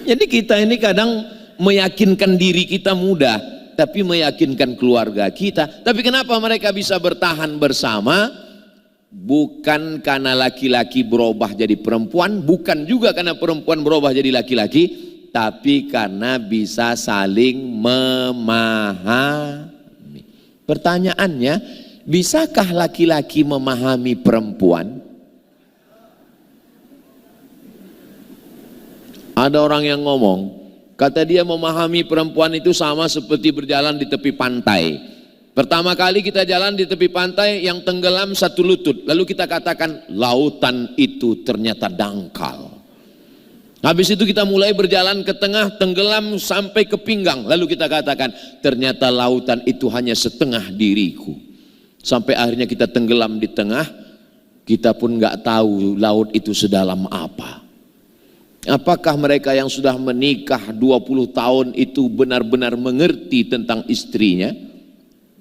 Jadi kita ini kadang meyakinkan diri kita mudah, tapi meyakinkan keluarga kita. Tapi kenapa mereka bisa bertahan bersama? Bukan karena laki-laki berubah jadi perempuan, bukan juga karena perempuan berubah jadi laki-laki, tapi karena bisa saling memahami. Pertanyaannya, bisakah laki-laki memahami perempuan? Ada orang yang ngomong, kata dia memahami perempuan itu sama seperti berjalan di tepi pantai. Pertama kali kita jalan di tepi pantai yang tenggelam satu lutut, lalu kita katakan lautan itu ternyata dangkal. Habis itu kita mulai berjalan ke tengah, tenggelam sampai ke pinggang, lalu kita katakan ternyata lautan itu hanya setengah diriku. Sampai akhirnya kita tenggelam di tengah, kita pun nggak tahu laut itu sedalam apa. Apakah mereka yang sudah menikah 20 tahun itu benar-benar mengerti tentang istrinya?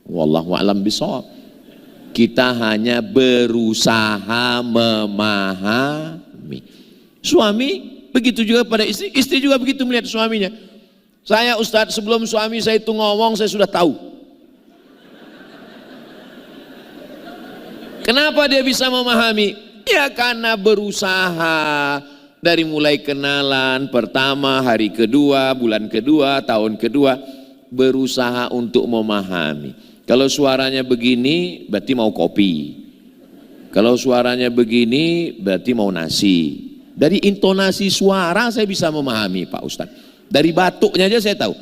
Wallahu a'lam bishawab. Kita hanya berusaha memahami. Suami begitu juga pada istri, istri juga begitu melihat suaminya. Saya Ustadz, sebelum suami saya itu ngomong saya sudah tahu. Kenapa dia bisa memahami? Ya karena berusaha. Dari mulai kenalan pertama, hari kedua, bulan kedua, tahun kedua, berusaha untuk memahami. Kalau suaranya begini berarti mau kopi, kalau suaranya begini berarti mau nasi. Dari intonasi suara saya bisa memahami Pak Ustadz. Dari batuknya aja saya tahu.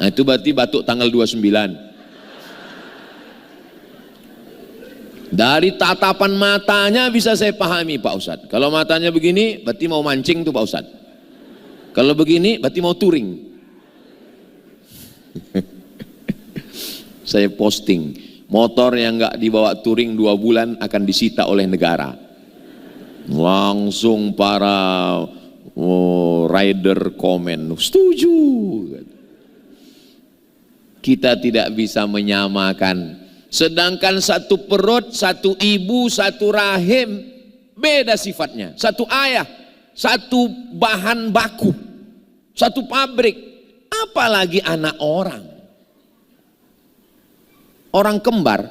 Nah itu berarti batuk tanggal 29. Dari tatapan matanya bisa saya pahami Pak Ustadz. Kalau matanya begini berarti mau mancing tuh Pak Ustadz. Kalau begini berarti mau touring. Saya posting motor yang nggak dibawa touring 2 bulan akan disita oleh negara. Langsung para rider komen setuju. Kita tidak bisa menyamakan. Sedangkan satu perut, satu ibu, satu rahim, beda sifatnya. Satu ayah, satu bahan baku, satu pabrik, apalagi anak orang. Orang kembar,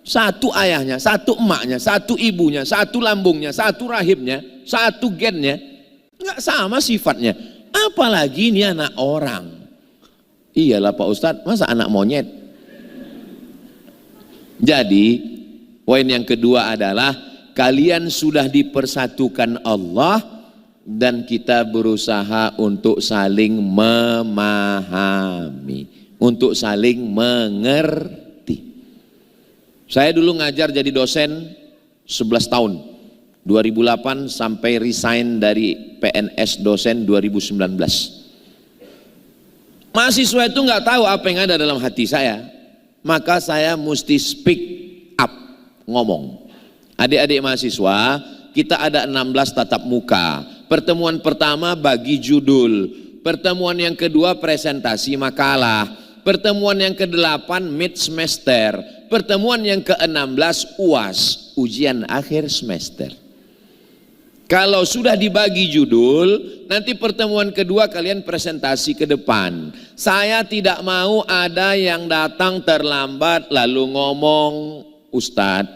satu ayahnya, satu emaknya, satu ibunya, satu lambungnya, satu rahimnya, satu gennya, nggak sama sifatnya. Apalagi ini anak orang. Iyalah Pak Ustadz, masa anak monyet? Jadi poin yang kedua adalah kalian sudah dipersatukan Allah dan kita berusaha untuk saling memahami, untuk saling mengerti. Saya dulu ngajar jadi dosen 11 tahun, 2008 sampai resign dari PNS dosen 2019. Mahasiswa itu nggak tahu apa yang ada dalam hati saya. Maka saya mesti speak up, ngomong. Adik-adik mahasiswa, kita ada 16 tatap muka. Pertemuan pertama bagi judul, pertemuan yang kedua presentasi makalah, pertemuan yang ke-8 mid semester, pertemuan yang ke-16 UAS, ujian akhir semester. Kalau sudah dibagi judul, nanti pertemuan kedua kalian presentasi ke depan. Saya tidak mau ada yang datang terlambat lalu ngomong, Ustadz,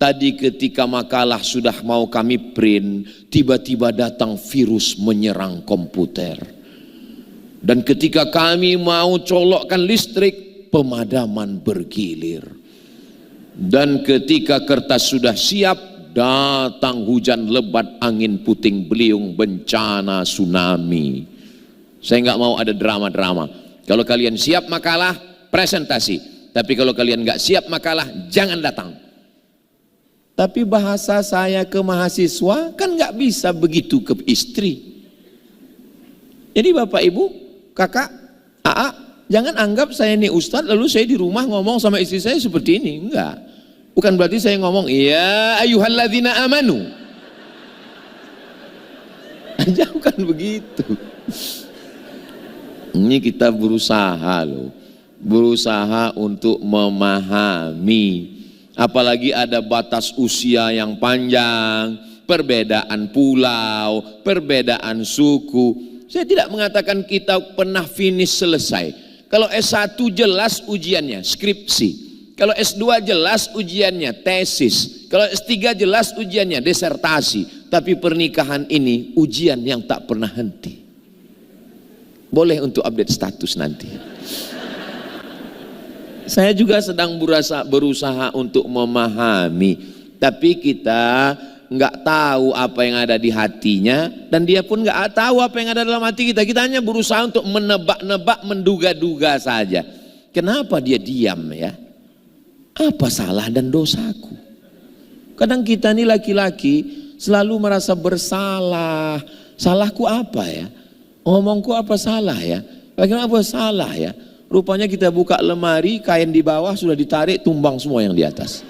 tadi ketika makalah sudah mau kami print, tiba-tiba datang virus menyerang komputer. Dan ketika kami mau colokkan listrik, pemadaman bergilir. Dan ketika kertas sudah siap, datang hujan lebat, angin puting beliung, bencana tsunami. Saya nggak mau ada drama-drama. Kalau kalian siap makalah, presentasi. Tapi kalau kalian nggak siap makalah, jangan datang. Tapi bahasa saya ke mahasiswa kan nggak bisa begitu ke istri. Jadi Bapak Ibu, Kakak, AA, jangan anggap saya ini Ustadz lalu saya di rumah ngomong sama istri saya seperti ini. Enggak. Bukan berarti saya ngomong, ya ayyuhalladzina amanu. Bukan begitu. Ini kita berusaha loh. Berusaha untuk memahami. Apalagi ada batas usia yang panjang. perbedaan pulau, perbedaan suku. Saya tidak mengatakan kita pernah finish selesai. Kalau S1 jelas ujiannya, skripsi. Kalau S2 jelas ujiannya, tesis. Kalau S3 jelas ujiannya, disertasi. Tapi pernikahan ini ujian yang tak pernah henti. Boleh untuk update status nanti. Saya juga sedang berusaha untuk memahami. Tapi kita nggak tahu apa yang ada di hatinya. Dan dia pun nggak tahu apa yang ada dalam hati kita. Kita hanya berusaha untuk menebak-nebak, menduga-duga saja. Kenapa dia diam ya? Apa salah dan dosaku? Kadang kita ini laki-laki selalu merasa bersalah. Salahku apa ya? Ngomongku apa salah ya? Bagaimana apa salah ya? Rupanya kita buka lemari, kain di bawah sudah ditarik, tumbang semua yang di atas.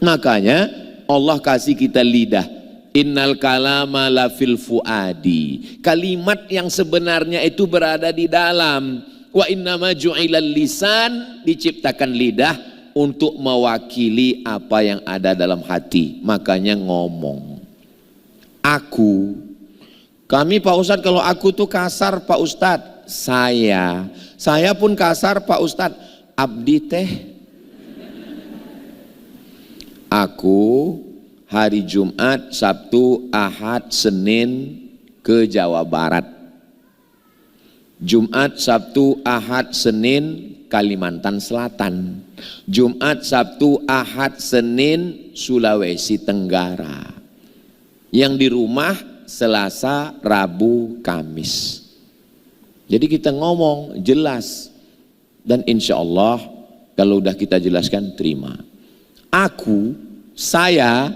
Makanya Allah kasih kita lidah. Innal kalama la fil fuadi. Kalimat yang sebenarnya itu berada di dalam. Wa innama ju'ilal lisan, diciptakan lidah untuk mewakili apa yang ada dalam hati. Makanya ngomong. Aku. Kami Pak Ustadz, kalau aku tuh kasar Pak Ustadz. Saya pun kasar Pak Ustadz. Abdi teh. Aku hari Jumat, Sabtu, Ahad, Senin ke Jawa Barat. Jumat, Sabtu, Ahad, Senin Kalimantan Selatan. Jumat, Sabtu, Ahad, Senin Sulawesi Tenggara. Yang di rumah Selasa, Rabu, Kamis. Jadi kita ngomong jelas. Dan insya Allah kalau udah kita jelaskan terima. Aku, saya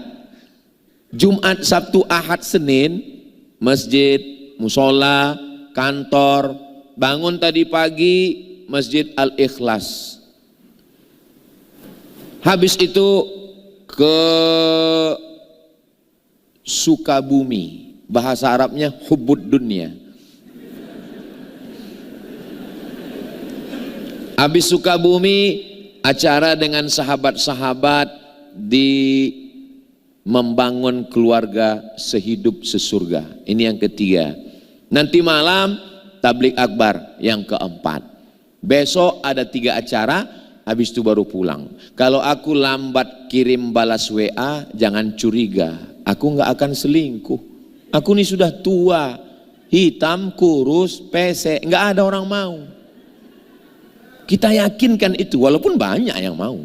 Jumat, Sabtu, Ahad, Senin masjid, musola, kantor. Bangun tadi pagi Masjid Al-Ikhlas. Habis itu ke Sukabumi. Bahasa Arabnya Hubbud Dunia. Habis Sukabumi acara dengan sahabat-sahabat di membangun keluarga sehidup sesurga. Ini yang ketiga. Nanti malam tablik akbar yang keempat. Besok ada 3 acara, habis itu baru pulang. Kalau aku lambat kirim balas WA, jangan curiga. Aku nggak akan selingkuh. Aku ini sudah tua, hitam, kurus, pesek, nggak ada orang mau. Kita yakinkan itu, walaupun banyak yang mau.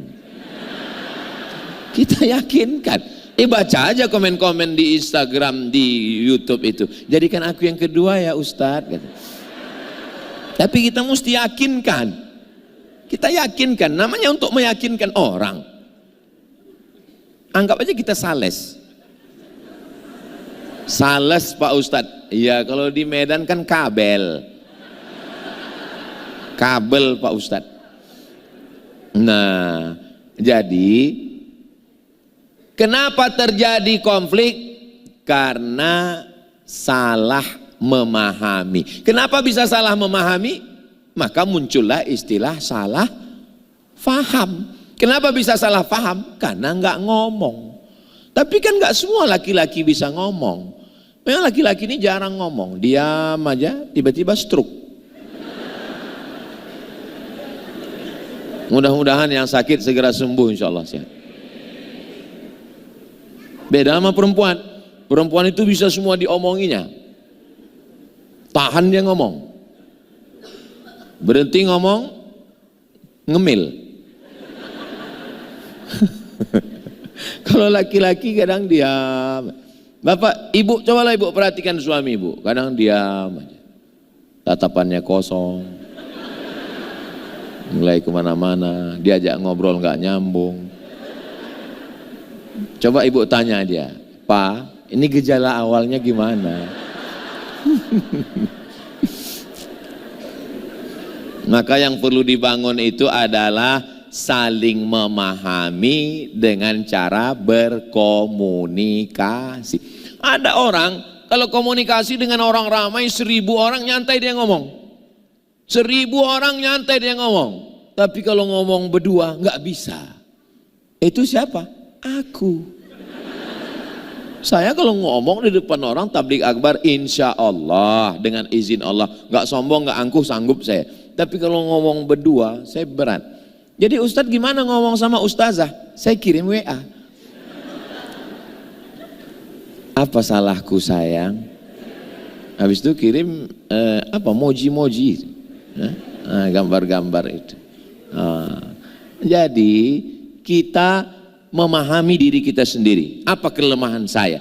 Kita yakinkan. Baca aja komen-komen di Instagram, di YouTube itu. Jadikan aku yang kedua ya Ustadz. Tapi kita mesti yakinkan. Kita yakinkan, namanya untuk meyakinkan orang. Anggap aja kita sales. Sales Pak Ustadz. Iya, kalau di Medan kan kabel. Kabel Pak Ustadz. Nah, jadi kenapa terjadi konflik? Karena salah memahami. Kenapa bisa salah memahami? Maka muncullah istilah salah faham. Kenapa bisa salah faham? Karena nggak ngomong. Tapi kan nggak semua laki-laki bisa ngomong. Memang laki-laki ini jarang ngomong, diam aja, tiba-tiba stroke. Mudah-mudahan yang sakit segera sembuh, insya Allah. Beda sama perempuan. Perempuan itu bisa semua diomonginya. Tahan dia ngomong. Berhenti ngomong, ngemil. Kalau laki-laki kadang diam. Bapak, ibu, cobalah ibu perhatikan suami ibu. Kadang diam aja. Tatapannya kosong. Mulai kemana-mana. Diajak ngobrol nggak nyambung. Coba ibu tanya dia, Pak, ini gejala awalnya gimana? Maka yang perlu dibangun itu adalah saling memahami dengan cara berkomunikasi. Ada orang kalau komunikasi dengan orang ramai, 1000 orang nyantai dia ngomong. 1000 orang nyantai dia ngomong. Tapi kalau ngomong berdua nggak bisa. Itu siapa? Aku. Saya kalau ngomong di depan orang tabligh akbar, insya Allah dengan izin Allah, nggak sombong, nggak angkuh, sanggup saya. Tapi kalau ngomong berdua, saya berat. Jadi Ustadz gimana ngomong sama ustazah? Saya kirim WA. Apa salahku sayang? Habis itu kirim moji-moji, gambar-gambar itu. Jadi kita memahami diri kita sendiri. Apa kelemahan saya?